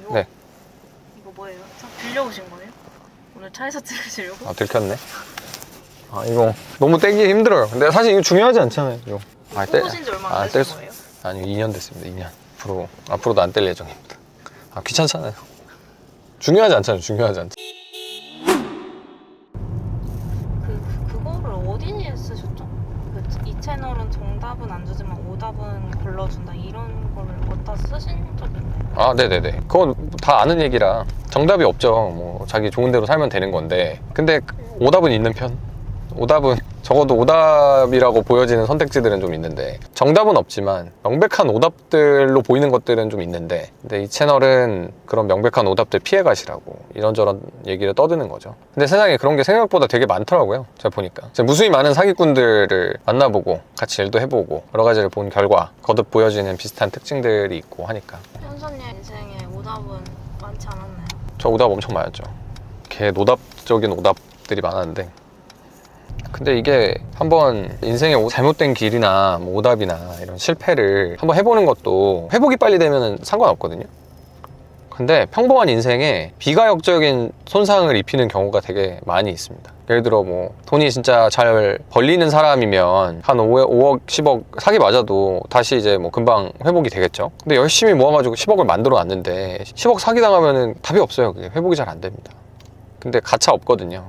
이거 네. 이거 뭐예요? 차 빌려오신 거예요? 오늘 차에서 찍으시려고? 아, 들켰네. 아, 이거 너무 떼기 힘들어요. 근데 사실 이거 중요하지 않잖아요. 이거. 아, 뽑으신 지 얼마나 되신 거예요? 아니, 2년 됐습니다. 2년. 앞으로도 안 뗄 예정입니다. 아, 귀찮잖아요. 중요하지 않잖아요. 중요하지 않죠. 그거를 어디에 쓰셨죠? 이 채널은 정답은 안 주지만 오답은 불러준다 이런 거를 어디다 쓰신 적 있나요? 아, 네네네. 그건 다 아는 얘기라 정답이 없죠. 뭐 자기 좋은 대로 살면 되는 건데, 근데 오답은 있는 편. 오답은 적어도 오답이라고 보여지는 선택지들은 좀 있는데, 정답은 없지만 명백한 오답들로 보이는 것들은 좀 있는데, 근데 이 채널은 그런 명백한 오답들 피해 가시라고 이런저런 얘기를 떠드는 거죠. 근데 세상에 그런 게 생각보다 되게 많더라고요. 제가 보니까 제가 무수히 많은 사기꾼들을 만나보고 같이 일도 해보고 여러 가지를 본 결과 거듭 보여지는 비슷한 특징들이 있고 하니까. 현선님 인생에 오답은 많지 않았나요? 저 오답 엄청 많았죠. 개 노답적인 오답들이 많았는데, 근데 이게 한번 인생의 잘못된 길이나 뭐 오답이나 이런 실패를 한번 해보는 것도 회복이 빨리 되면 상관없거든요. 근데 평범한 인생에 비가역적인 손상을 입히는 경우가 되게 많이 있습니다. 예를 들어 뭐 돈이 진짜 잘 벌리는 사람이면 한 5억, 10억 사기 맞아도 다시 이제 뭐 금방 회복이 되겠죠. 근데 열심히 모아가지고 10억을 만들어 놨는데 10억 사기 당하면은 답이 없어요. 그게 회복이 잘 안 됩니다. 근데 가차 없거든요.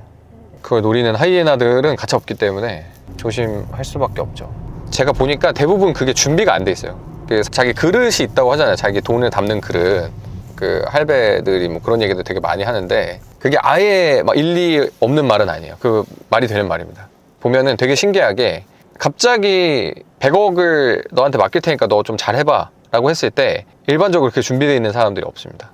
그걸 노리는 하이에나들은 가차 없기 때문에 조심할 수밖에 없죠. 제가 보니까 대부분 그게 준비가 안 돼 있어요. 자기 그릇이 있다고 하잖아요. 자기 돈을 담는 그릇. 그 할배들이 뭐 그런 얘기도 되게 많이 하는데, 그게 아예 막 일리 없는 말은 아니에요. 그 말이 되는 말입니다. 보면은 되게 신기하게 갑자기 100억을 너한테 맡길 테니까 너 좀 잘해봐 라고 했을 때 일반적으로 그렇게 준비되어 있는 사람들이 없습니다.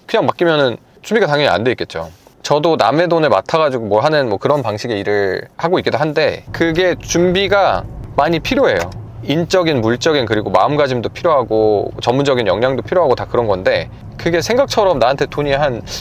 그냥 맡기면은 준비가 당연히 안 돼 있겠죠. 저도 남의 돈을 맡아가지고 뭐 하는 뭐 그런 방식의 일을 하고 있기도 한데, 그게 준비가 많이 필요해요. 인적인, 물적인, 그리고 마음가짐도 필요하고 전문적인 역량도 필요하고 다 그런 건데, 그게 생각처럼 나한테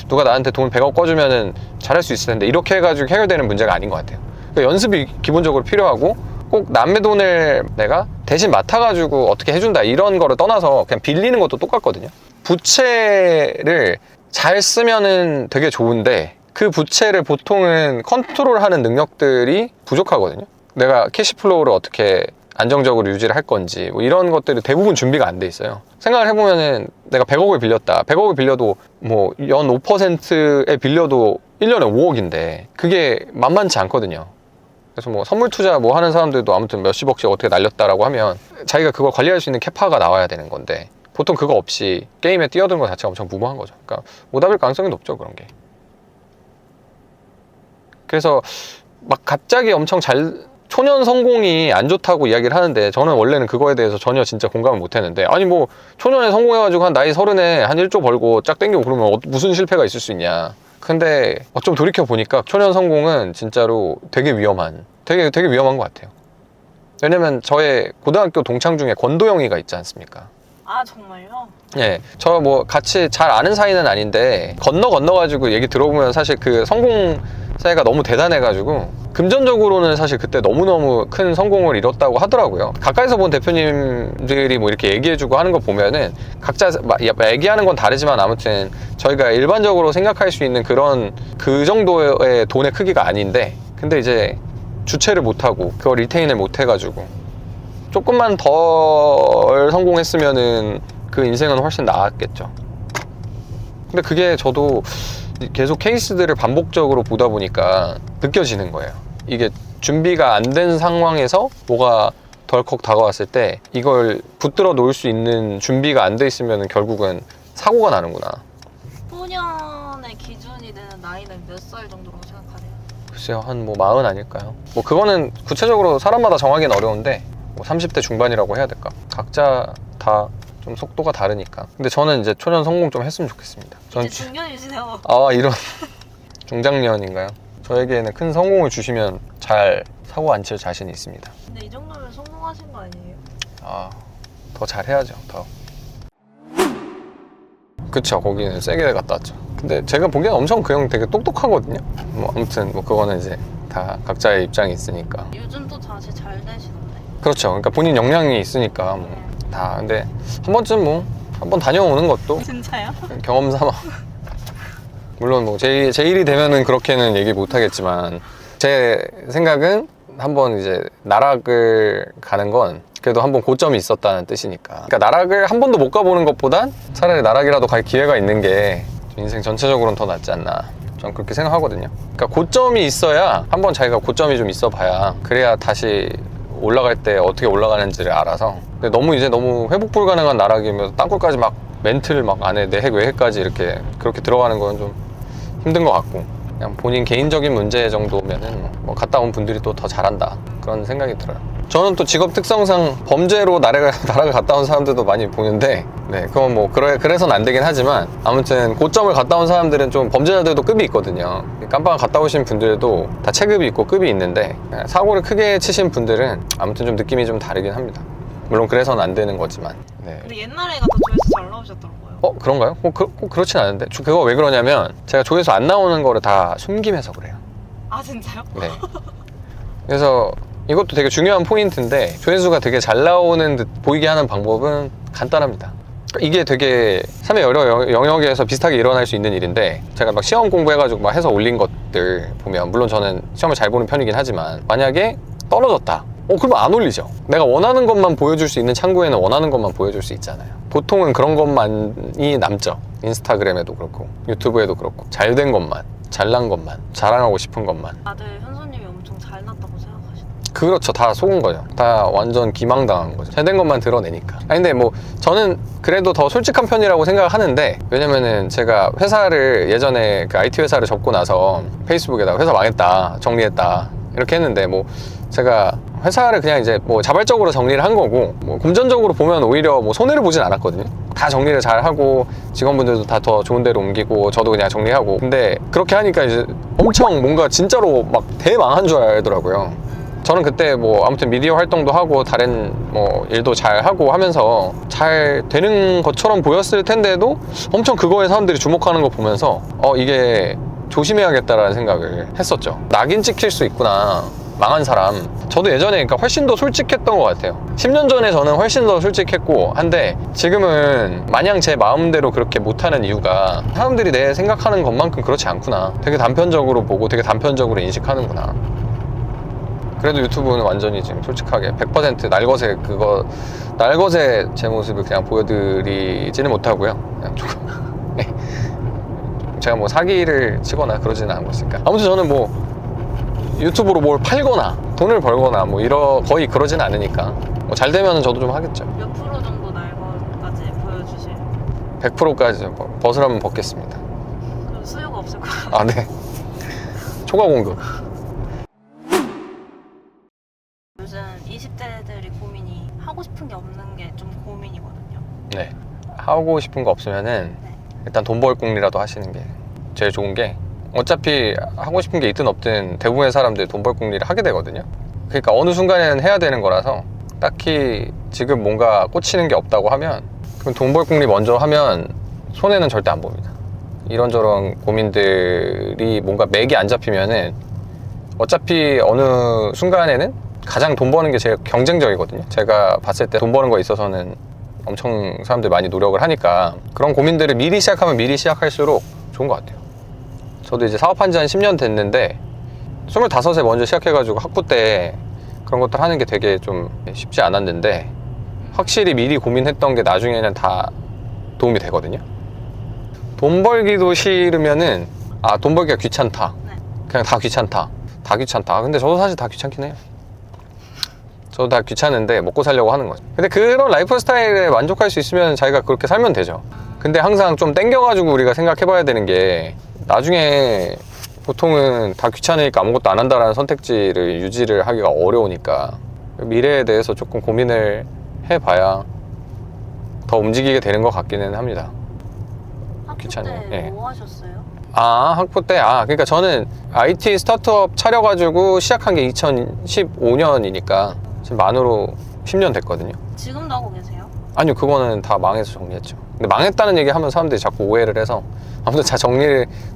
누가 나한테 돈 100억 꿔주면은 잘할 수 있을 텐데 이렇게 해가지고 해결되는 문제가 아닌 것 같아요. 그러니까 연습이 기본적으로 필요하고, 꼭 남의 돈을 내가 대신 맡아가지고 어떻게 해준다 이런 거를 떠나서 그냥 빌리는 것도 똑같거든요. 부채를 잘 쓰면은 되게 좋은데, 그 부채를 보통은 컨트롤하는 능력들이 부족하거든요. 내가 캐시플로우를 어떻게 안정적으로 유지를 할 건지 뭐 이런 것들이 대부분 준비가 안 돼 있어요. 생각을 해보면은 내가 100억을 빌렸다. 100억을 빌려도 뭐 연 5%에 빌려도 1년에 5억인데 그게 만만치 않거든요. 그래서 뭐 선물 투자 뭐 하는 사람들도 아무튼 몇십억씩 어떻게 날렸다라고 하면 자기가 그걸 관리할 수 있는 캐파가 나와야 되는 건데, 보통 그거 없이 게임에 뛰어드는 것 자체가 엄청 무모한 거죠. 그러니까 오답일 가능성이 높죠, 그런 게. 그래서 막 갑자기 엄청 초년 성공이 안 좋다고 이야기를 하는데, 저는 원래는 그거에 대해서 전혀 진짜 공감을 못 했는데, 아니 뭐 초년에 성공해가지고 한 나이 30에 한 1조 벌고 쫙 땡기고 그러면 무슨 실패가 있을 수 있냐. 근데 좀 돌이켜 보니까 초년 성공은 진짜로 되게 위험한 것 같아요. 왜냐면 저의 고등학교 동창 중에 권도영이가 있지 않습니까? 아, 정말요? 예, 저 뭐 같이 잘 아는 사이는 아닌데 건너가지고 얘기 들어보면 사실 그 성공 사이가 너무 대단해가지고 금전적으로는 사실 그때 너무너무 큰 성공을 이뤘다고 하더라고요. 가까이서 본 대표님들이 뭐 이렇게 얘기해주고 하는 거 보면은 각자 얘기하는 건 다르지만 아무튼 저희가 일반적으로 생각할 수 있는 그 정도의 돈의 크기가 아닌데, 근데 이제 주체를 못하고 그걸 리테인을 못해가지고 조금만 덜 성공했으면은 그 인생은 훨씬 나았겠죠. 근데 그게 저도 계속 케이스들을 반복적으로 보다 보니까 느껴지는 거예요. 이게 준비가 안 된 상황에서 뭐가 덜컥 다가왔을 때 이걸 붙들어 놓을 수 있는 준비가 안 돼 있으면 결국은 사고가 나는구나. 소년의 기준이 되는 나이는 몇 살 정도라고 생각하세요? 글쎄요, 한 뭐 40 아닐까요? 뭐 그거는 구체적으로 사람마다 정하기는 어려운데 뭐 30대 중반이라고 해야 될까? 각자 다 좀 속도가 다르니까. 근데 저는 이제 초년 성공 좀 했으면 좋겠습니다. 이제 중년이시네요. 아, 이런 중장년인가요? 저에게는 큰 성공을 주시면 잘 사고 안 칠 자신이 있습니다. 근데 이 정도면 성공하신 거 아니에요? 아, 더 잘해야죠. 더. 그쵸, 거기는 세게 갔다 왔죠. 근데 제가 보기엔 엄청 그 형 되게 똑똑하거든요. 뭐 아무튼 뭐 그거는 이제 다 각자의 입장이 있으니까. 요즘 또 다시 잘 되시던데. 그렇죠. 그러니까 본인 역량이 있으니까 뭐 다. 근데 한 번쯤 뭐 한번 다녀오는 것도 진짜요? 경험 삼아. 물론 뭐 제 일이 되면은 그렇게는 얘기 못 하겠지만 제 생각은 한번 이제 나락을 가는 건 그래도 한번 고점이 있었다는 뜻이니까. 그러니까 나락을 한 번도 못 가보는 것보단 차라리 나락이라도 갈 기회가 있는 게 인생 전체적으로는 더 낫지 않나. 저는 그렇게 생각하거든요. 그러니까 고점이 있어야 한번 자기가 고점이 좀 있어 봐야 그래야 다시 올라갈 때 어떻게 올라가는지를 알아서. 근데 너무 회복 불가능한 나락이면 땅굴까지 막 멘틀 막 안에 내핵 외핵까지 이렇게 그렇게 들어가는 건 좀 힘든 것 같고 그냥 본인 개인적인 문제 정도면은 뭐 갔다 온 분들이 또 더 잘한다 그런 생각이 들어요. 저는 또 직업 특성상 범죄로 나락을 갔다 온 사람들도 많이 보는데 네 그건 뭐 그래서는 안 되긴 하지만 아무튼 고점을 갔다 온 사람들은 좀 범죄자들도 급이 있거든요. 깜빵 갔다 오신 분들도 다 체급이 있고 급이 있는데 사고를 크게 치신 분들은 아무튼 좀 느낌이 좀 다르긴 합니다. 물론 그래서는 안 되는 거지만. 네. 근데 옛날에가 더 조회수 잘 나오셨더라고요. 그런가요? 꼭 그렇진 않은데 그거 왜 그러냐면 제가 조회수 안 나오는 거를 다 숨김해서 그래요. 아 진짜요? 네. 그래서 이것도 되게 중요한 포인트인데 조회수가 되게 잘 나오는 듯 보이게 하는 방법은 간단합니다. 이게 되게 삶의 여러 영역에서 비슷하게 일어날 수 있는 일인데 제가 막 시험 공부해가지고 막 해서 올린 것들 보면 물론 저는 시험을 잘 보는 편이긴 하지만 만약에 떨어졌다. 그러면 안 올리죠. 내가 원하는 것만 보여줄 수 있는 창구에는 원하는 것만 보여줄 수 있잖아요. 보통은 그런 것만이 남죠. 인스타그램에도 그렇고 유튜브에도 그렇고 잘된 것만, 잘난 것만, 자랑하고 싶은 것만. 다들 현수님이 엄청 잘났다고 생각하시나요? 그렇죠. 다 속은 거죠. 다 완전 기망당한 거죠. 잘된 것만 드러내니까. 근데 뭐 저는 그래도 더 솔직한 편이라고 생각을 하는데 왜냐면은 제가 회사를 예전에 그 IT 회사를 접고 나서 페이스북에다가 회사 망했다, 정리했다 이렇게 했는데 뭐 제가 회사를 그냥 이제 뭐 자발적으로 정리를 한 거고 뭐 금전적으로 보면 오히려 뭐 손해를 보진 않았거든요. 다 정리를 잘 하고 직원분들도 다 더 좋은 데로 옮기고 저도 그냥 정리하고. 근데 그렇게 하니까 이제 엄청 뭔가 진짜로 막 대망한 줄 알더라고요. 저는 그때 뭐 아무튼 미디어 활동도 하고 다른 뭐 일도 잘 하고 하면서 잘 되는 것처럼 보였을 텐데도 엄청 그거에 사람들이 주목하는 거 보면서 이게 조심해야겠다라는 생각을 했었죠. 낙인 찍힐 수 있구나. 망한 사람. 저도 예전에 그러니까 훨씬 더 솔직했던 것 같아요. 10년 전에 저는 훨씬 더 솔직했고 한데 지금은 마냥 제 마음대로 그렇게 못하는 이유가 사람들이 내 생각하는 것만큼 그렇지 않구나. 되게 단편적으로 보고 되게 단편적으로 인식하는구나. 그래도 유튜브는 완전히 지금 솔직하게 100% 날것의 제 모습을 그냥 보여드리지는 못하고요. 그냥 조금 제가 뭐 사기를 치거나 그러지는 않고 있으니까. 아무튼 저는 뭐 유튜브로 뭘 팔거나 돈을 벌거나 뭐 거의 그러진 않으니까 뭐 잘 되면 저도 좀 하겠죠. 몇 프로 정도 날것까지 보여주실? 100%까지 벗으라면 벗겠습니다. 그럼 수요가 없을 것 같아요. 아, 네. 초과 공급. 요즘 20대들이 고민이 하고 싶은 게 없는 게 좀 고민이거든요. 네. 하고 싶은 거 없으면은 네. 일단 돈 벌 궁리라도 하시는 게 제일 좋은 게 어차피 하고 싶은 게 있든 없든 대부분의 사람들이 돈 벌 궁리를 하게 되거든요. 그러니까 어느 순간에는 해야 되는 거라서 딱히 지금 뭔가 꽂히는 게 없다고 하면 그럼 돈 벌 궁리 먼저 하면 손해는 절대 안 봅니다. 이런저런 고민들이 뭔가 맥이 안 잡히면은 어차피 어느 순간에는 가장 돈 버는 게 제일 경쟁적이거든요. 제가 봤을 때 돈 버는 거에 있어서는 엄청 사람들이 많이 노력을 하니까 그런 고민들을 미리 시작하면 미리 시작할수록 좋은 것 같아요. 저도 이제 사업한 지 한 10년 됐는데 25세 먼저 시작해가지고 학부 때 그런 것들 하는 게 되게 좀 쉽지 않았는데 확실히 미리 고민했던 게 나중에는 다 도움이 되거든요. 돈 벌기도 싫으면은 돈 벌기가 귀찮다. 네. 그냥 다 귀찮다. 근데 저도 사실 다 귀찮긴 해요. 저도 다 귀찮은데 먹고 살려고 하는 거죠. 근데 그런 라이프 스타일에 만족할 수 있으면 자기가 그렇게 살면 되죠. 근데 항상 좀 땡겨가지고 우리가 생각해봐야 되는 게 나중에 보통은 다 귀찮으니까 아무것도 안 한다라는 선택지를 유지를 하기가 어려우니까 미래에 대해서 조금 고민을 해봐야 더 움직이게 되는 것 같기는 합니다. 학부 귀찮아요. 때 예. 뭐 하셨어요? 학부 때 그러니까 저는 IT 스타트업 차려가지고 시작한 게 2015년이니까 지금 만으로 10년 됐거든요. 지금도 하고 계세요? 아니요, 그거는 다 망해서 정리했죠. 근데 망했다는 얘기 하면 사람들이 자꾸 오해를 해서 아무튼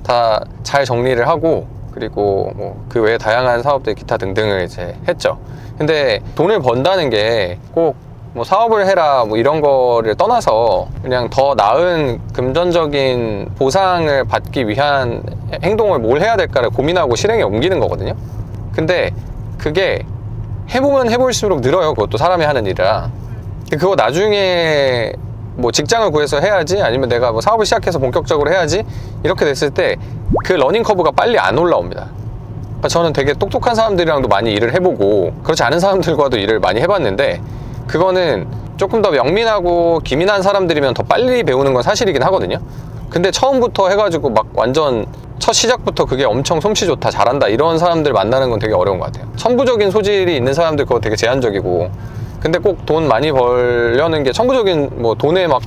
다 잘 정리를 하고 그리고 뭐 그 외에 다양한 사업들 기타 등등을 이제 했죠. 근데 돈을 번다는 게 꼭 뭐 사업을 해라 뭐 이런 거를 떠나서 그냥 더 나은 금전적인 보상을 받기 위한 행동을 뭘 해야 될까를 고민하고 실행에 옮기는 거거든요. 근데 그게 해보면 해볼수록 늘어요. 그것도 사람이 하는 일이라. 그거 나중에 뭐 직장을 구해서 해야지, 아니면 내가 뭐 사업을 시작해서 본격적으로 해야지, 이렇게 됐을 때 그 러닝 커브가 빨리 안 올라옵니다. 그러니까 저는 되게 똑똑한 사람들이랑도 많이 일을 해보고 그렇지 않은 사람들과도 일을 많이 해봤는데, 그거는 조금 더 영민하고 기민한 사람들이면 더 빨리 배우는 건 사실이긴 하거든요. 근데 처음부터 해가지고 막 완전 첫 시작부터 그게 엄청 솜씨 좋다, 잘한다 이런 사람들 만나는 건 되게 어려운 것 같아요. 천부적인 소질이 있는 사람들 그거 되게 제한적이고, 근데 꼭 돈 많이 벌려는 게 천부적인 뭐 돈에 막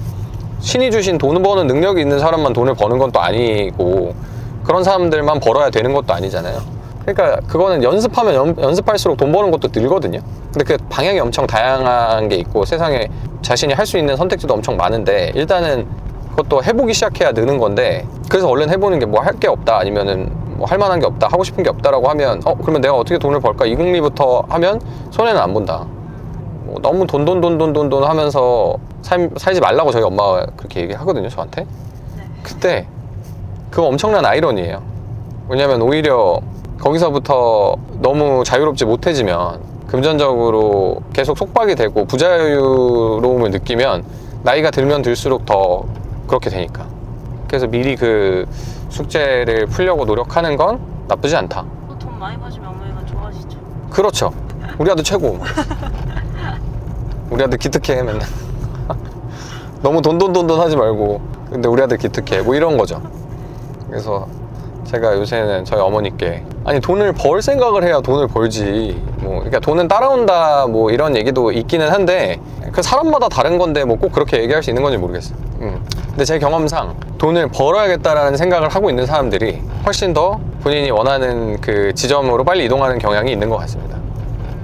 신이 주신 돈 버는 능력이 있는 사람만 돈을 버는 건 또 아니고, 그런 사람들만 벌어야 되는 것도 아니잖아요. 그러니까 그거는 연습하면 연습할수록 돈 버는 것도 늘거든요. 근데 그 방향이 엄청 다양한 게 있고 세상에 자신이 할 수 있는 선택지도 엄청 많은데, 일단은 그것도 해보기 시작해야 느는 건데, 그래서 얼른 해보는 게 뭐 할 게 없다, 아니면은 뭐 할 만한 게 없다, 하고 싶은 게 없다라고 하면 그러면 내가 어떻게 돈을 벌까, 이 궁리부터 하면 손해는 안 본다. 뭐 너무 돈 하면서 살지 말라고 저희 엄마가 그렇게 얘기하거든요, 저한테. 그때 그거 엄청난 아이러니예요. 왜냐면 오히려 거기서부터 너무 자유롭지 못해지면, 금전적으로 계속 속박이 되고 부자유로움을 느끼면 나이가 들면 들수록 더 그렇게 되니까. 그래서 미리 그 숙제를 풀려고 노력하는 건 나쁘지 않다. 돈 많이 버시면 어머니가 좋아하시죠? 그렇죠. 우리 아들 최고. 우리 아들 기특해 맨날. 너무 돈 하지 말고 근데 우리 아들 기특해 뭐 이런 거죠. 그래서 제가 요새는 저희 어머니께, 아니 돈을 벌 생각을 해야 돈을 벌지, 뭐 그러니까 돈은 따라온다 뭐 이런 얘기도 있기는 한데, 그 사람마다 다른 건데 뭐 꼭 그렇게 얘기할 수 있는 건지 모르겠어요. 근데 제 경험상 돈을 벌어야겠다라는 생각을 하고 있는 사람들이 훨씬 더 본인이 원하는 그 지점으로 빨리 이동하는 경향이 있는 것 같습니다.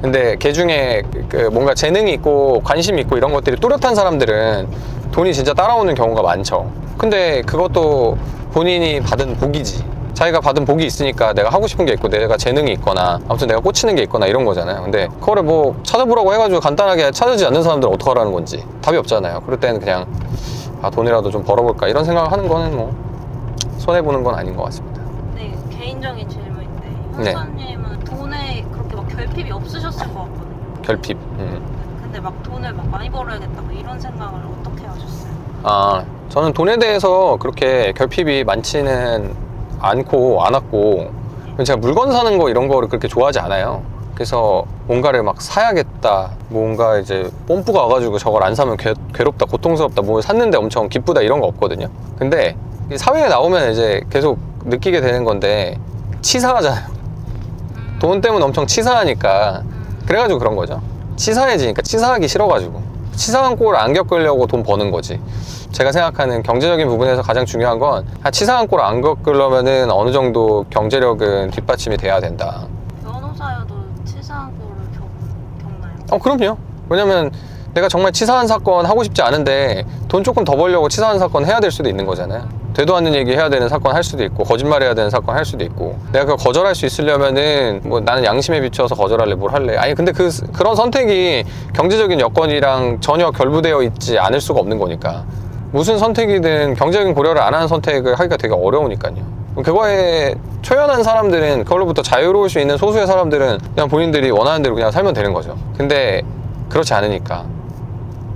근데 걔 중에 그 뭔가 재능이 있고 관심이 있고 이런 것들이 뚜렷한 사람들은 돈이 진짜 따라오는 경우가 많죠. 근데 그것도 본인이 받은 복이지. 자기가 받은 복이 있으니까 내가 하고 싶은 게 있고 내가 재능이 있거나 아무튼 내가 꽂히는 게 있거나 이런 거잖아요. 근데 그거를 뭐 찾아보라고 해가지고 간단하게 찾아지 않는 사람들은 어떡하라는 건지 답이 없잖아요. 그럴 때는 그냥 돈이라도 좀 벌어볼까 이런 생각을 하는 거는 뭐 손해보는 건 아닌 것 같습니다. 네, 개인적인 질문인데 네. 현수님은 돈에 그렇게 막 결핍이 없으셨을 것 같거든요. 결핍. 근데 막 돈을 막 많이 벌어야겠다 뭐 이런 생각을 어떻게 하셨어요? 저는 돈에 대해서 그렇게 결핍이 많지는 않고 안 왔고, 제가 물건 사는 거 이런 거를 그렇게 좋아하지 않아요. 그래서 뭔가를 막 사야겠다, 뭔가 이제 뽐뿌가 와가지고 저걸 안 사면 괴롭다, 고통스럽다, 뭘 샀는데 엄청 기쁘다 이런 거 없거든요. 근데 사회에 나오면 이제 계속 느끼게 되는 건데, 치사하잖아요. 돈 때문에 엄청 치사하니까. 그래가지고 그런 거죠. 치사해지니까, 치사하기 싫어가지고 치사한 꼴을 안 겪으려고 돈 버는 거지. 제가 생각하는 경제적인 부분에서 가장 중요한 건, 치사한 꼴을 안 겪으려면은 어느 정도 경제력은 뒷받침이 돼야 된다. 변호사여도 치사한 꼴을 겪나요? 그럼요. 왜냐면 내가 정말 치사한 사건 하고 싶지 않은데 돈 조금 더 벌려고 치사한 사건 해야 될 수도 있는 거잖아요. 되도 않는 얘기 해야 되는 사건 할 수도 있고, 거짓말 해야 되는 사건 할 수도 있고, 내가 그거 거절할 수 있으려면은 뭐 나는 양심에 비춰서 거절할래, 뭘 할래. 아니 근데 그런 선택이 경제적인 여건이랑 전혀 결부되어 있지 않을 수가 없는 거니까, 무슨 선택이든 경제적인 고려를 안 하는 선택을 하기가 되게 어려우니까요. 그거에 초연한 사람들은, 그걸로부터 자유로울 수 있는 소수의 사람들은 그냥 본인들이 원하는 대로 그냥 살면 되는 거죠. 근데 그렇지 않으니까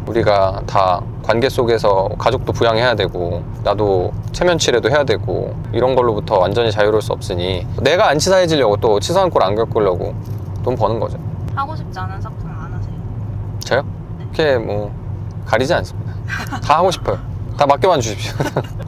우리가 다 관계 속에서 가족도 부양해야 되고, 나도 체면치레도 해야 되고, 이런 걸로부터 완전히 자유로울 수 없으니 내가 안 치사해지려고, 또 치사한 꼴 안 겪으려고 돈 버는 거죠. 하고 싶지 않은 사건은 안 하세요? 저요? 그렇게 뭐 가리지 않습니다. 다 하고 싶어요. 다 맡겨만 주십시오.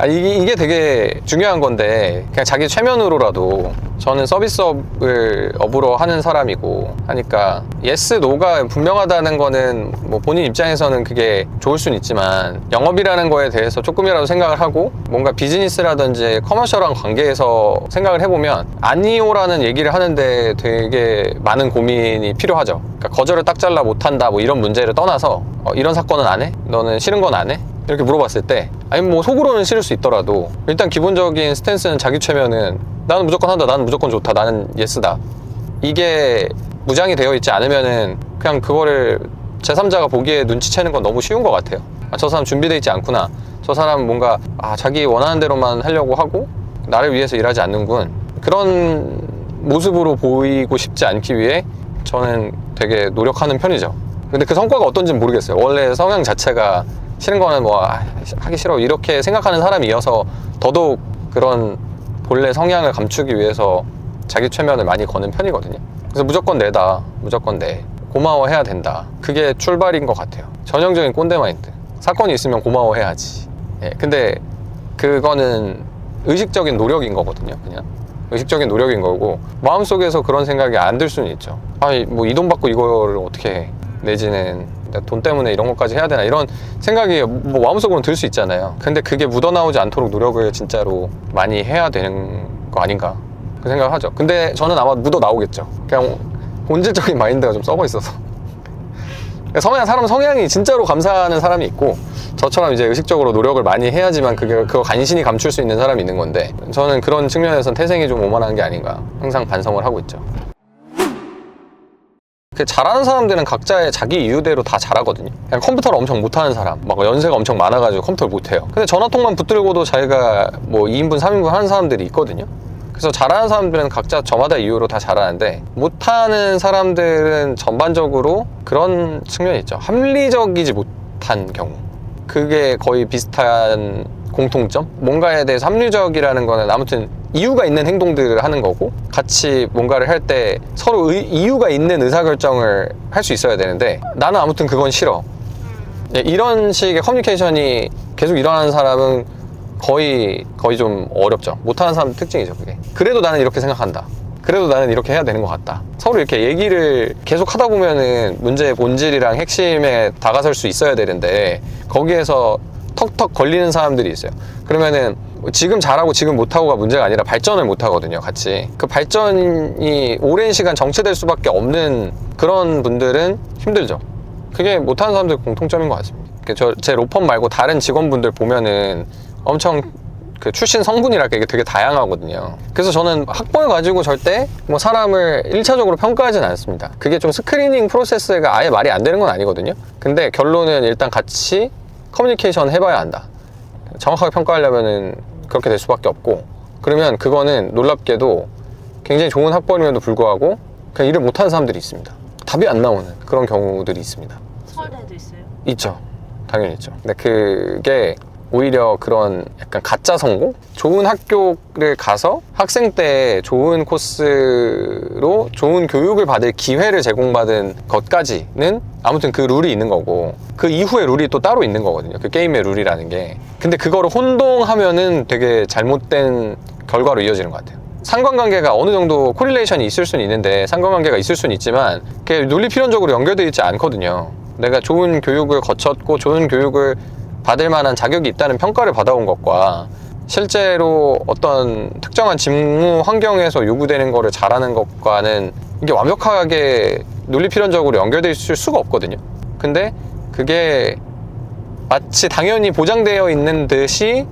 이게 되게 중요한 건데, 그냥 자기 최면으로라도, 저는 서비스업으로 하는 사람이고 하니까 예스 노가 분명하다는 거는 뭐 본인 입장에서는 그게 좋을 수는 있지만, 영업이라는 거에 대해서 조금이라도 생각을 하고 뭔가 비즈니스라든지 커머셜한 관계에서 생각을 해보면 아니오라는 얘기를 하는데 되게 많은 고민이 필요하죠. 그러니까 거절을 딱 잘라 못한다 뭐 이런 문제를 떠나서, 이런 사건은 안 해? 너는 싫은 건 안 해? 이렇게 물어봤을 때, 아니 뭐 속으로는 싫을 수 있더라도 일단 기본적인 스탠스는, 자기 최면은 나는 무조건 한다, 나는 무조건 좋다, 나는 예스다, 이게 무장이 되어 있지 않으면은 그냥 그거를 제3자가 보기에 눈치채는 건 너무 쉬운 것 같아요. 아, 저 사람 준비되어 있지 않구나. 저 사람 뭔가 자기 원하는 대로만 하려고 하고 나를 위해서 일하지 않는군. 그런 모습으로 보이고 싶지 않기 위해 저는 되게 노력하는 편이죠. 근데 그 성과가 어떤지는 모르겠어요. 원래 성향 자체가 싫은 거는 뭐 하기 싫어 이렇게 생각하는 사람이어서 더더욱 그런 본래 성향을 감추기 위해서 자기 최면을 많이 거는 편이거든요. 그래서 무조건 내다, 무조건 내, 고마워해야 된다. 그게 출발인 것 같아요. 전형적인 꼰대 마인드. 사건이 있으면 고마워해야지. 예, 근데 그거는 의식적인 노력인 거거든요. 그냥 의식적인 노력인 거고, 마음속에서 그런 생각이 안 들 수는 있죠. 아니 뭐 이 돈 받고 이거를 어떻게 해? 내지는 돈 때문에 이런 것까지 해야 되나, 이런 생각이 뭐 마음속으로는 들 수 있잖아요. 근데 그게 묻어나오지 않도록 노력을 진짜로 많이 해야 되는 거 아닌가, 그 생각을 하죠. 근데 저는 아마 묻어나오겠죠. 그냥 본질적인 마인드가 좀 썩어 있어서. 사람 성향이 진짜로 감사하는 사람이 있고, 저처럼 이제 의식적으로 노력을 많이 해야지만 그거 간신히 감출 수 있는 사람이 있는 건데, 저는 그런 측면에서는 태생이 좀 오만한 게 아닌가 항상 반성을 하고 있죠. 잘하는 사람들은 각자의 자기 이유대로 다 잘하거든요. 그냥 컴퓨터를 엄청 못하는 사람, 막 연세가 엄청 많아가지고 컴퓨터를 못해요. 근데 전화통만 붙들고도 자기가 뭐 2인분 3인분 하는 사람들이 있거든요. 그래서 잘하는 사람들은 각자 저마다 이유로 다 잘하는데, 못하는 사람들은 전반적으로 그런 측면이 있죠. 합리적이지 못한 경우, 그게 거의 비슷한 공통점? 뭔가에 대해서 합리적이라는 거는 아무튼 이유가 있는 행동들을 하는 거고, 같이 뭔가를 할 때 서로 이유가 있는 의사결정을 할 수 있어야 되는데, 나는 아무튼 그건 싫어. 이런 식의 커뮤니케이션이 계속 일어나는 사람은 거의 좀 어렵죠. 못하는 사람 특징이죠, 그게. 그래도 나는 이렇게 생각한다. 그래도 나는 이렇게 해야 되는 것 같다. 서로 이렇게 얘기를 계속 하다 보면은 문제의 본질이랑 핵심에 다가설 수 있어야 되는데, 거기에서 턱턱 걸리는 사람들이 있어요. 그러면은 지금 잘하고 지금 못하고가 문제가 아니라 발전을 못하거든요, 같이. 그 발전이 오랜 시간 정체될 수밖에 없는 그런 분들은 힘들죠. 그게 못하는 사람들 공통점인 것 같습니다. 제 로펌 말고 다른 직원분들 보면은 엄청 그 출신 성분이랄까 이게 되게 다양하거든요. 그래서 저는 학벌 가지고 절대 뭐 사람을 1차적으로 평가하진 않습니다. 그게 좀 스크리닝 프로세스가 아예 말이 안 되는 건 아니거든요. 근데 결론은 일단 같이 커뮤니케이션 해봐야 한다. 정확하게 평가하려면은 그렇게 될 수밖에 없고, 그러면 그거는 놀랍게도 굉장히 좋은 학벌임에도 불구하고 그냥 일을 못하는 사람들이 있습니다. 답이 안 나오는 그런 경우들이 있습니다. 서울대도 있어요? 있죠. 당연히 있죠. 근데 그게 오히려 그런 약간 가짜 성공? 좋은 학교를 가서 학생 때 좋은 코스로 좋은 교육을 받을 기회를 제공받은 것까지는 아무튼 그 룰이 있는 거고, 그 이후에 룰이 또 따로 있는 거거든요. 그 게임의 룰이라는 게. 근데 그거를 혼동하면은 되게 잘못된 결과로 이어지는 것 같아요. 상관관계가 어느 정도 코릴레이션이 있을 수는 있는데, 상관관계가 있을 수는 있지만 그게 논리필연적으로 연결되어 있지 않거든요. 내가 좋은 교육을 거쳤고 좋은 교육을 받을 만한 자격이 있다는 평가를 받아온 것과 실제로 어떤 특정한 직무 환경에서 요구되는 거를 잘하는 것과는 이게 완벽하게 논리필연적으로 연결되어 있을 수가 없거든요. 근데 그게 마치 당연히 보장되어 있는 듯이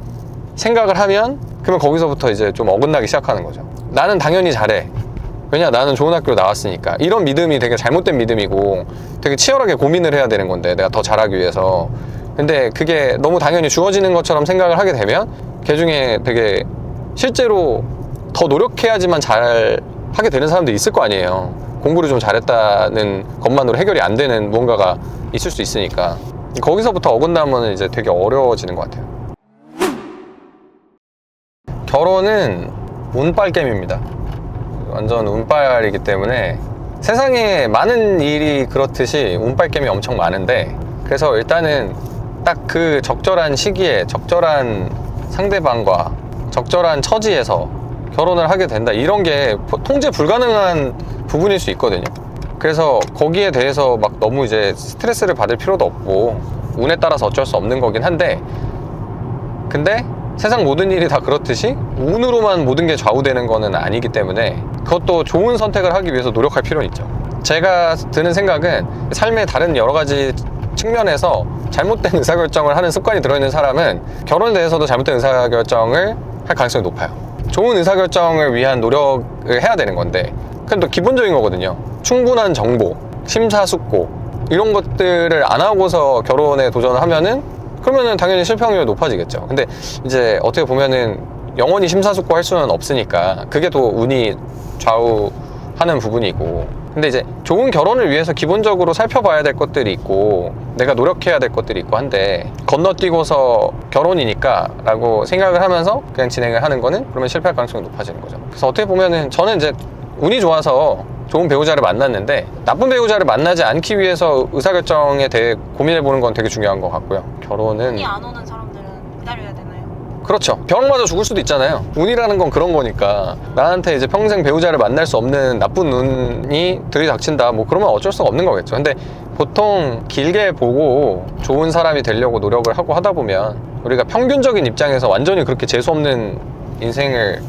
생각을 하면, 그러면 거기서부터 이제 좀 어긋나기 시작하는 거죠. 나는 당연히 잘해. 왜냐, 나는 좋은 학교로 나왔으니까. 이런 믿음이 되게 잘못된 믿음이고, 되게 치열하게 고민을 해야 되는 건데, 내가 더 잘하기 위해서. 근데 그게 너무 당연히 주어지는 것처럼 생각을 하게 되면 그 중에 되게 실제로 더 노력해야지만 잘 하게 되는 사람들이 있을 거 아니에요. 공부를 좀 잘했다는 것만으로 해결이 안 되는 무언가가 있을 수 있으니까. 거기서부터 어긋나면 이제 되게 어려워지는 것 같아요. 결혼은 운빨겜입니다. 완전 운빨이기 때문에 세상에 많은 일이 그렇듯이 운빨겜이 엄청 많은데, 그래서 일단은 딱 그 적절한 시기에 적절한 상대방과 적절한 처지에서 결혼을 하게 된다, 이런 게 통제 불가능한 부분일 수 있거든요. 그래서 거기에 대해서 막 너무 이제 스트레스를 받을 필요도 없고, 운에 따라서 어쩔 수 없는 거긴 한데, 근데 세상 모든 일이 다 그렇듯이 운으로만 모든 게 좌우되는 거는 아니기 때문에 그것도 좋은 선택을 하기 위해서 노력할 필요는 있죠. 제가 드는 생각은 삶의 다른 여러 가지 측면에서 잘못된 의사결정을 하는 습관이 들어있는 사람은 결혼에 대해서도 잘못된 의사결정을 할 가능성이 높아요. 좋은 의사결정을 위한 노력을 해야 되는 건데, 그건 또 기본적인 거거든요. 충분한 정보, 심사숙고, 이런 것들을 안 하고서 결혼에 도전을 하면은 그러면은 당연히 실패 확률이 높아지겠죠. 근데 이제 어떻게 보면은 영원히 심사숙고할 수는 없으니까 그게 또 운이 좌우하는 부분이고, 근데 이제 좋은 결혼을 위해서 기본적으로 살펴봐야 될 것들이 있고 내가 노력해야 될 것들이 있고 한데, 건너뛰고서 결혼이니까 라고 생각을 하면서 그냥 진행을 하는 거는 그러면 실패할 가능성이 높아지는 거죠. 그래서 어떻게 보면은 저는 이제 운이 좋아서 좋은 배우자를 만났는데, 나쁜 배우자를 만나지 않기 위해서 의사결정에 대해 고민해보는 건 되게 중요한 것 같고요. 결혼은 운이 안 오는 사람들은 기다려야 되나요? 그렇죠. 병마저 죽을 수도 있잖아요. 운이라는 건 그런 거니까 나한테 이제 평생 배우자를 만날 수 없는 나쁜 운이 들이닥친다, 뭐 그러면 어쩔 수가 없는 거겠죠. 근데 보통 길게 보고 좋은 사람이 되려고 노력을 하고 하다 보면 우리가 평균적인 입장에서 완전히 그렇게 재수없는 인생을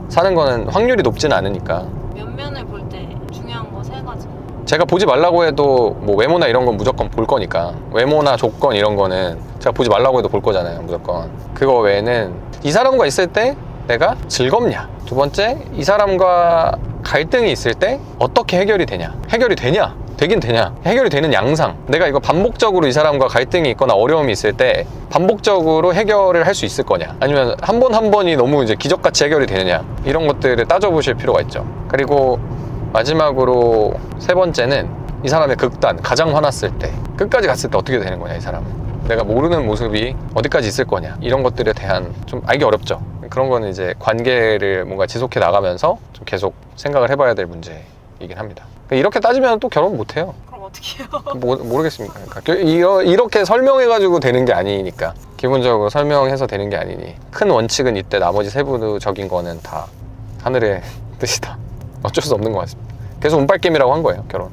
사는 거는 확률이 높지는 않으니까. 면면을 볼 때 중요한 거 3가지. 제가 보지 말라고 해도 뭐 외모나 이런 건 무조건 볼 거니까, 외모나 조건 이런 거는 제가 보지 말라고 해도 볼 거잖아요, 무조건. 그거 외에는 이 사람과 있을 때 내가 즐겁냐, 두 번째 이 사람과 갈등이 있을 때 어떻게 해결이 되냐, 해결이 되냐, 되긴 되냐, 해결이 되는 양상, 내가 이거 반복적으로 이 사람과 갈등이 있거나 어려움이 있을 때 반복적으로 해결을 할 수 있을 거냐, 아니면 한 번 한 번이 너무 이제 기적같이 해결이 되느냐, 이런 것들을 따져보실 필요가 있죠. 그리고 마지막으로 3번째는 이 사람의 극단, 가장 화났을 때, 끝까지 갔을 때 어떻게 되는 거냐, 이 사람은. 내가 모르는 모습이 어디까지 있을 거냐, 이런 것들에 대한, 좀 알기 어렵죠. 그런 거는 이제 관계를 뭔가 지속해 나가면서 좀 계속 생각을 해봐야 될 문제이긴 합니다. 이렇게 따지면 또 결혼 못 해요. 그럼 어떻게 해요? 모르겠습니까? 그러니까 이렇게 설명해가지고 되는 게 아니니까, 기본적으로 설명해서 되는 게 아니니, 큰 원칙은 이때 나머지 세부적인 거는 다 하늘의 뜻이다. 어쩔 수 없는 것 같습니다. 계속 운빨게임이라고 한 거예요, 결혼.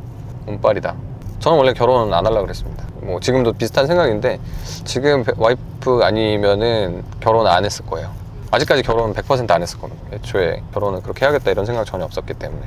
운빨이다. 저는 원래 결혼은 안 하려고 그랬습니다. 뭐 지금도 비슷한 생각인데, 지금 와이프 아니면은 결혼 안 했을 거예요. 아직까지 결혼은 100% 안 했을 겁니다. 애초에 결혼은 그렇게 해야겠다 이런 생각 전혀 없었기 때문에.